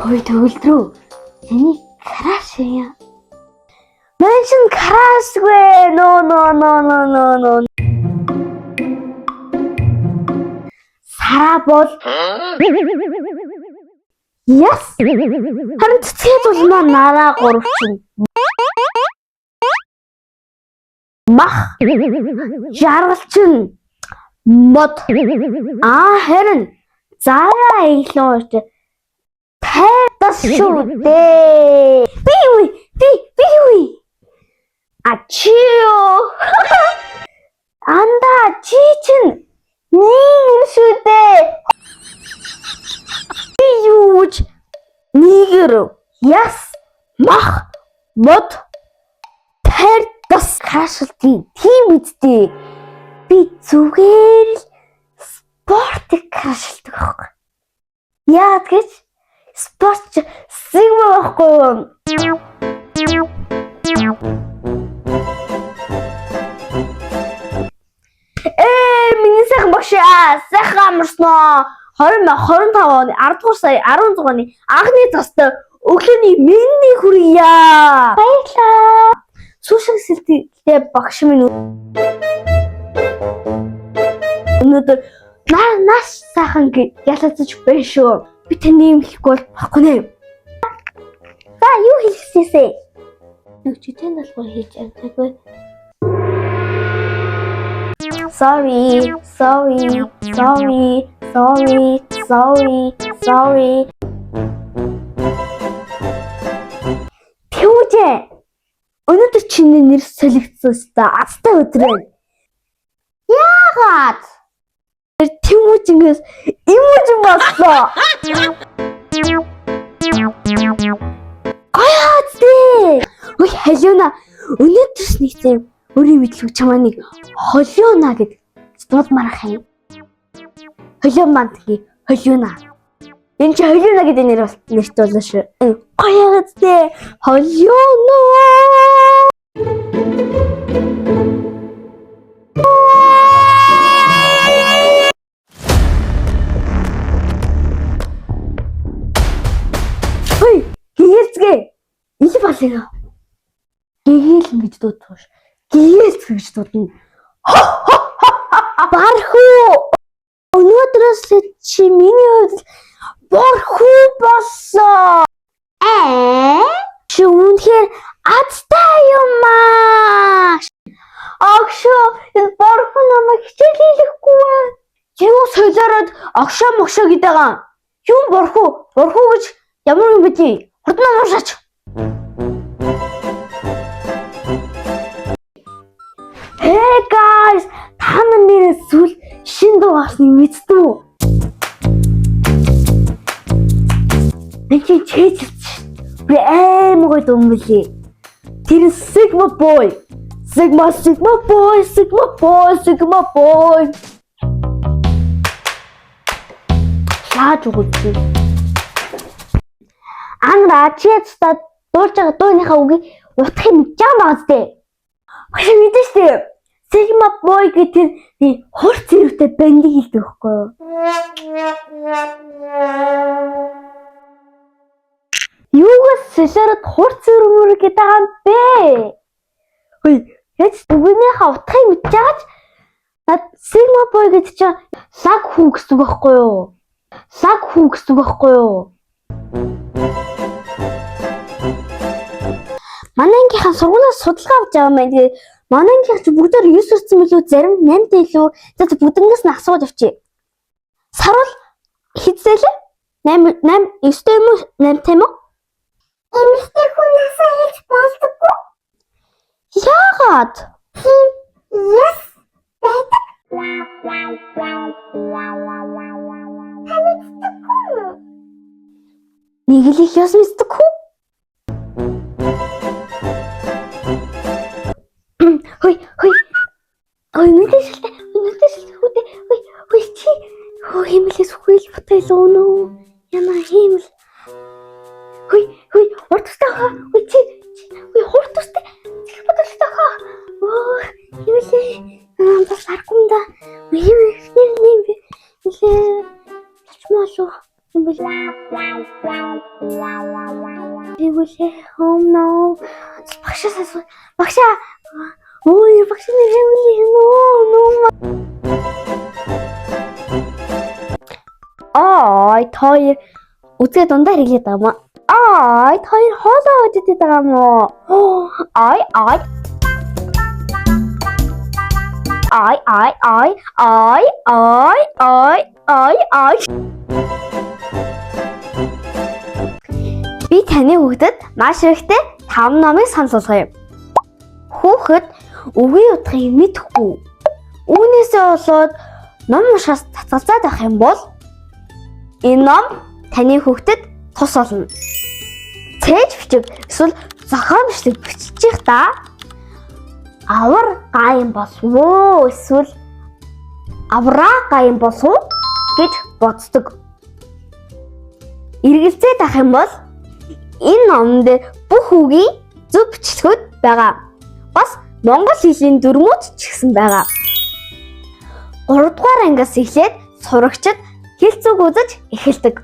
Ой төгөлдрөө. Энийг краш яа. Меншин крашгүй. No. Сара бол Yes. Харин цэцгээд бол нараа гурвчин. Мах. Жаргалчин. Мод. Харин заяа ийлүүч. Тайдас шүү дээ. Би. Ачио. Анда чи чин нэг шүү дээ. Юуч нигэр яс мах мод тайдас крашилтын тийм үстэй. Би зүгээр л спортыг крашилдаг байхгүй. Яа гэж спорт сигма байхгүй. Миний сайхан багшаа сайхан амарсноо 2025 оны 10 дугаар сая 16 оны анхны цастай өглөөний миний хүргье. Баярлалаа. Сүүшин сэлтээ багш минь өнөөдөр нас сайхан ялцаж байна шүү. Би таны юм хэлэхгүй бол баггүй нэ. За юу хэлчихсээ? Нэг читэй налбар хийж амтайгүй. Sorry. Тэвжээ. Өнөөдөр чиний нэр солигдсон өстой азтай өдрөө. Яагаад? Тэвжингээс иможин боллоо. Гаяац. Ой халиуна. Өнөөдрс нэг зэв өөрийн мэдлэг чамаа нэг холиуна гэдэг дуудмарах юм. Холиун мантги холиуна. Энэ чи холиуна гэдэг нэр бол нэрт болно шүү. Гаяац дээ. Холиуна. Ой, гээлцгээ. Ийм балыг. Гээл ингэж дуудах ш. Гээлц гэж дуудана. Бархуу. Өнөөдрөөс чи миний хувьд бархуу болсон. Чи үнэхээр азтай юм аа. Огшоо энэ бархуу намайг хичээлэхгүй. Юу солиороод огшоо могшоо гэдэг юм. Юм бархуу гэж ямар юм бэ тий? Хурдан уушаач. Hey guys, та нарын сүл шин дуу гарсныг мэдсэн үү? Эцэг чийж. Би аймаг дуу мөлий. Тэр Sigma boy. Sigma boy. Яаж үгүй. Ангара чийцтэй дуулж байгаа дууныхаа үгийг утгах юм жаа багсдээ. Хөөе мэдэн штэ. Sigma boy гэдэг хурц зэрэгтэй бандыг хэлдэг байхгүй юу? Юугаас солиороод хурц зэрэг гэдэг юм бэ? Хөөе яаж үгнийхаа утгыг мэдчихэж над Sigma boy гэдэг чинь лаг хүү гэсэн үг байхгүй юу? Манай ангийнхаа сургуулиас судалгаа авч байгаа юм байна. Тэгээ манай ангийнх ч бүгдээр 9 өрцөн билүү зарим 8 дэлүү. За бүгднгээс нь асууж авчи. Сарвал хэзээ л 8 9 юм уу 8 тийм үү? Эмэгтэй хүн насаа хийж болдоггүй. Яагаад? Yes. Нэг л их яс мэддэг хүү? Ой, нүдэшилтэй хүүдээ. Ой, чи хэмлээс хүэл бутайлоо нөө. Яна хэмл. Ой, урд тустай хаа. Ой, чи хурд тустай. Чих бодолтой хаа. Оо, хэмлээ. Бас аргумда. Хэмлээ. Нилээ. Чимаалуу. Хэмлээ. Тэгвэл хөөмнөө багшаа ой багшны хэмээн хоёр үзээ дундаа хэлээд байгаа юм. Хоёр хоолоо өдөд байгаа юм уу? Би таны хүүхдэд маш ихтэй 5 номыг сонсуулгая. Хүүхэд үгийн утгыг мэдэхгүй. Үүнээсээ болоод ном уншихаас татгалзаад байх юм бол энэ ном таны хүүхдэд тус болно. Цээж бичиг эсвэл зохион бичлэг бичиж та авар гайм болов эсвэл авраа гайм болов гэж боддог. Эргэлзээд ах юм бол энэ номонд бүх үгийн зөв бичлэгүүд байгаа. Бас монгол хэлний дүрмүүд ч гэсэн байгаа. 3 дугаар ангиас эхлээд сурагчид хэлцүүг үзэж эхэлдэг.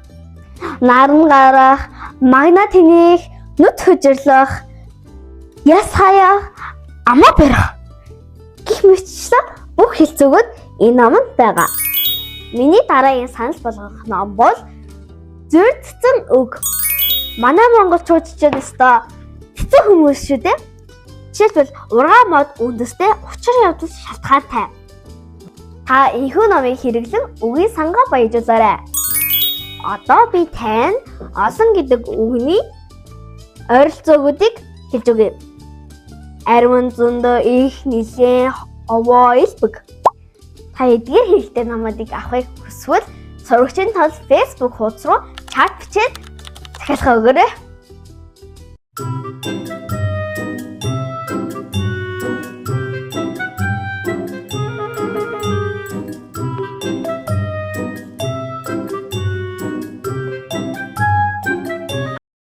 Наран гарах, магна тэнийх, нүд хөжирлөх, яс хаях, амаа барих гэх мэтчлэн бүх хэлцүүгүүд энэ номонд байгаа. Миний дараагийн санал болгох ном бол Зүрдсэн үг. Манай монголчууд ч өстой цэцэн хүмүүс шүү дээ. Жишээлбэл ургаан мод үндэстэй учир явдал шалтгаантай. Та энэхүү номыг хэрэглэн үгийн сангаа баяжуулаарай. Одоо би тань олон гэдэг үгний ойролцоогуудыг хэлж өгье. Ариун зөндөө их нэлээ овоо илбэг. Та эдгээр хэрэгтэй номуудыг авахыг хүсвэл сурагчийн тал Facebook хуудас руу чат бичээд захиалга өгөөрэй.